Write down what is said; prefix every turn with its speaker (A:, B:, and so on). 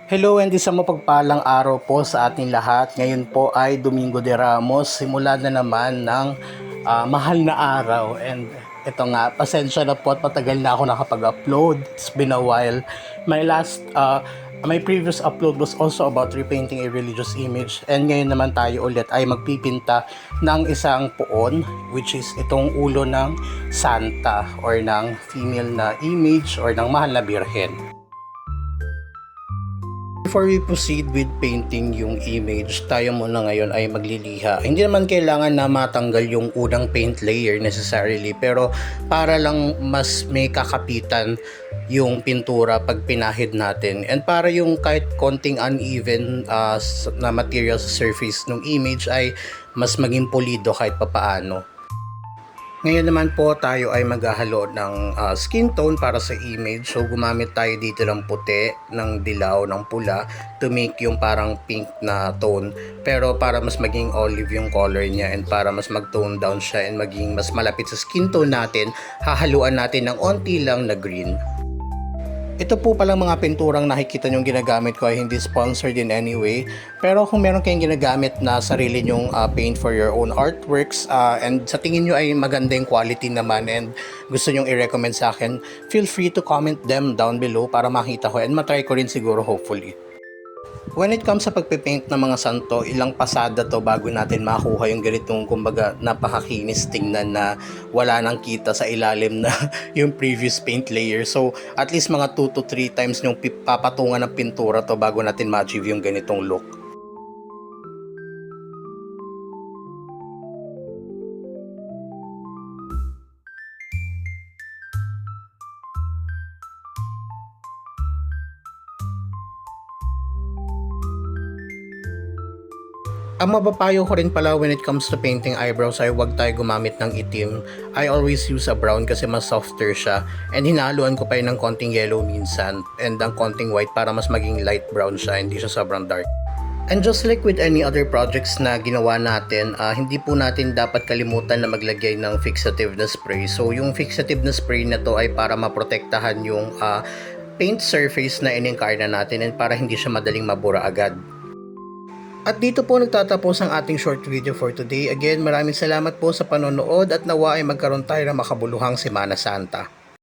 A: Hello and isang mapagpalang araw po sa ating lahat. Ngayon po ay Domingo de Ramos. Simula na naman ng mahal na araw. And ito nga, pasensya na po at matagal na ako nakapag-upload. It's been a while. My previous upload was also about repainting a religious image. And ngayon naman tayo ulit ay magpipinta ng isang puon, which is itong ulo ng Santa or ng female na image or ng mahal na birhen. Before we proceed with painting yung image, tayo muna ngayon ay magliliha. Hindi naman kailangan na matanggal yung unang paint layer necessarily, pero para lang mas may kakapitan yung pintura pag pinahid natin. And para yung kahit konting uneven na material sa surface ng image ay mas maging pulido kahit papaano. Ngayon naman po tayo ay maghahalo ng skin tone para sa image. So gumamit tayo dito ng puti, ng dilaw, ng pula to make yung parang pink na tone. Pero para mas maging olive yung color niya and para mas mag-tone down siya and maging mas malapit sa skin tone natin, hahaluan natin ng onti lang na green. Ito po palang mga pinturang nakikita nyong ginagamit ko ay hindi sponsored in any way. Pero kung meron kayong ginagamit na sarili nyong paint for your own artworks and sa tingin nyo ay maganda yung quality naman and gusto nyong i-recommend sa akin, feel free to comment them down below para makita ko and matry ko rin siguro hopefully. When it comes sa pagpipaint ng mga santo, ilang pasada to bago natin makuha yung ganitong kumbaga napakakinis tingnan na wala nang kita sa ilalim na yung previous paint layer. So at least mga 2 to 3 times yung papatungan ng pintura to bago natin ma-achieve yung ganitong look. Ang mapapayo ko rin pala when it comes to painting eyebrows ay huwag tayo gumamit ng itim. I always use a brown kasi mas softer siya and hinahaluan ko pa yun ng konting yellow minsan and ng konting white para mas maging light brown siya, hindi siya sobrang dark. And just like with any other projects na ginawa natin, hindi po natin dapat kalimutan na maglagay ng fixative na spray. So yung fixative na spray na to ay para maprotektahan yung paint surface na in-incarna natin and para hindi siya madaling mabura agad. At dito po nagtatapos ang ating short video for today. Again, maraming salamat po sa panonood at nawa ay magkaroon tayo ng makabuluhang Semana Santa.